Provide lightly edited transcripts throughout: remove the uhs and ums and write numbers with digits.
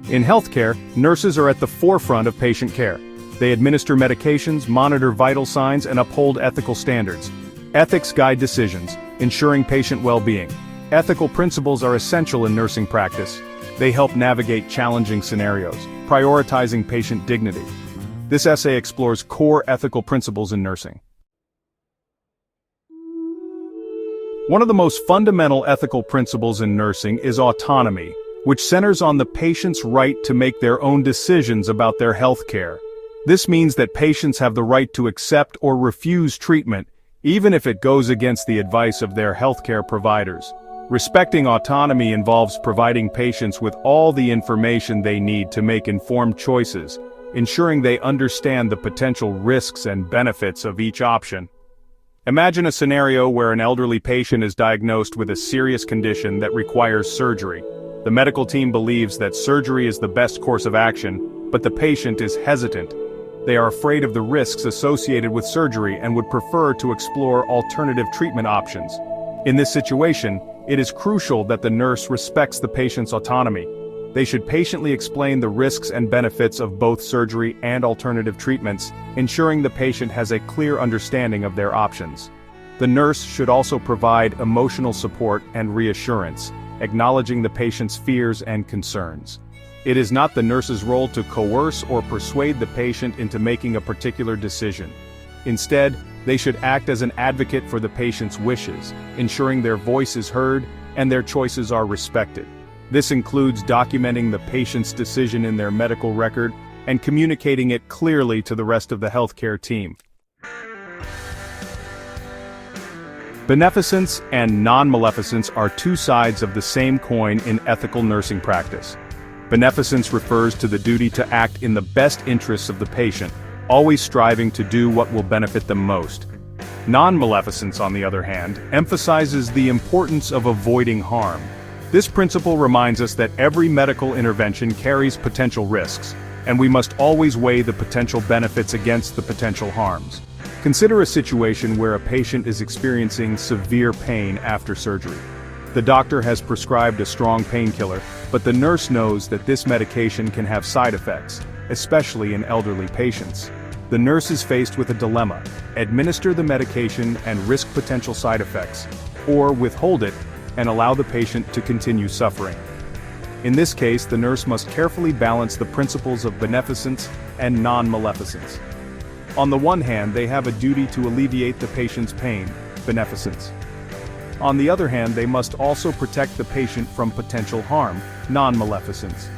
In healthcare, nurses are at the forefront of patient care. They administer medications, monitor vital signs, and uphold ethical standards. Ethics guide decisions, ensuring patient well-being. Ethical principles are essential in nursing practice. They help navigate challenging scenarios, prioritizing patient dignity. This essay explores core ethical principles in nursing. One of the most fundamental ethical principles in nursing is autonomy, which centers on the patient's right to make their own decisions about their health care. This means that patients have the right to accept or refuse treatment, even if it goes against the advice of their healthcare providers. Respecting autonomy involves providing patients with all the information they need to make informed choices, ensuring they understand the potential risks and benefits of each option. Imagine a scenario where an elderly patient is diagnosed with a serious condition that requires surgery. The medical team believes that surgery is the best course of action, but the patient is hesitant. They are afraid of the risks associated with surgery and would prefer to explore alternative treatment options. In this situation, it is crucial that the nurse respects the patient's autonomy. They should patiently explain the risks and benefits of both surgery and alternative treatments, ensuring the patient has a clear understanding of their options. The nurse should also provide emotional support and reassurance, acknowledging the patient's fears and concerns. It is not the nurse's role to coerce or persuade the patient into making a particular decision. Instead, they should act as an advocate for the patient's wishes, ensuring their voice is heard and their choices are respected. This includes documenting the patient's decision in their medical record and communicating it clearly to the rest of the healthcare team. Beneficence and non-maleficence are two sides of the same coin in ethical nursing practice. Beneficence refers to the duty to act in the best interests of the patient, always striving to do what will benefit them most. Non-maleficence, on the other hand, emphasizes the importance of avoiding harm. This principle reminds us that every medical intervention carries potential risks, and we must always weigh the potential benefits against the potential harms. Consider a situation where a patient is experiencing severe pain after surgery. The doctor has prescribed a strong painkiller, but the nurse knows that this medication can have side effects, especially in elderly patients. The nurse is faced with a dilemma: administer the medication and risk potential side effects, or withhold it and allow the patient to continue suffering. In this case, the nurse must carefully balance the principles of beneficence and non-maleficence. On the one hand, they have a duty to alleviate the patient's pain, beneficence. On the other hand, they must also protect the patient from potential harm, non-maleficence.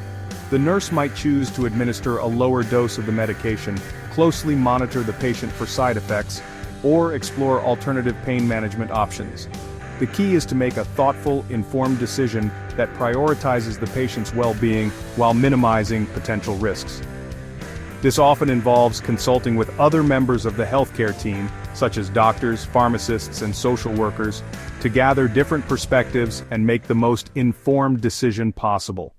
The nurse might choose to administer a lower dose of the medication, closely monitor the patient for side effects, or explore alternative pain management options. The key is to make a thoughtful, informed decision that prioritizes the patient's well-being while minimizing potential risks. This often involves consulting with other members of the healthcare team, such as doctors, pharmacists, and social workers, to gather different perspectives and make the most informed decision possible.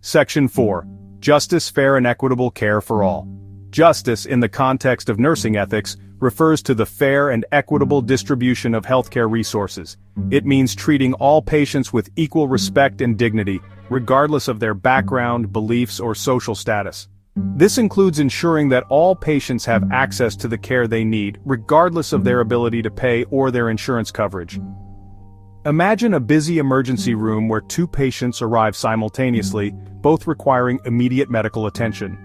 Section 4. Justice, fair and equitable care for all. Justice, in the context of nursing ethics, refers to the fair and equitable distribution of healthcare resources. It means treating all patients with equal respect and dignity, regardless of their background, beliefs, or social status. This includes ensuring that all patients have access to the care they need, regardless of their ability to pay or their insurance coverage. Imagine a busy emergency room where two patients arrive simultaneously, both requiring immediate medical attention.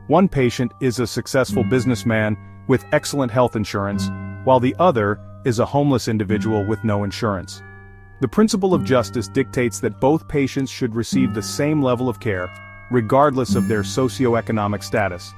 One patient is a successful businessman with excellent health insurance, while the other is a homeless individual with no insurance. The principle of justice dictates that both patients should receive the same level of care, regardless of their socioeconomic status.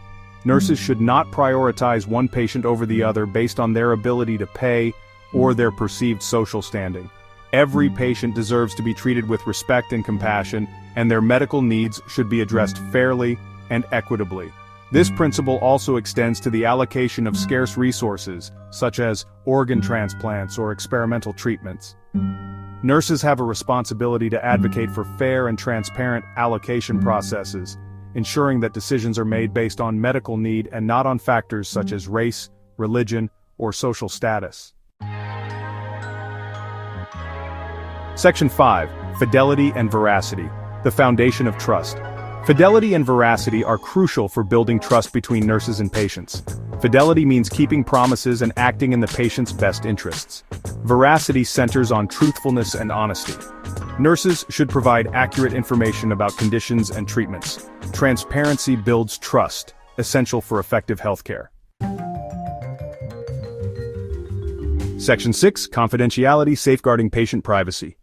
Nurses should not prioritize one patient over the other based on their ability to pay or their perceived social standing. Every patient deserves to be treated with respect and compassion, and their medical needs should be addressed fairly and equitably. This principle also extends to the allocation of scarce resources, such as organ transplants or experimental treatments. Nurses have a responsibility to advocate for fair and transparent allocation processes, ensuring that decisions are made based on medical need and not on factors such as race, religion, or social status. Section 5. Fidelity and veracity, the foundation of trust. Fidelity and veracity are crucial for building trust between nurses and patients. Fidelity means keeping promises and acting in the patient's best interests. Veracity centers on truthfulness and honesty. Nurses should provide accurate information about conditions and treatments. Transparency builds trust, essential for effective healthcare. Section 6, Confidentiality, Safeguarding Patient Privacy.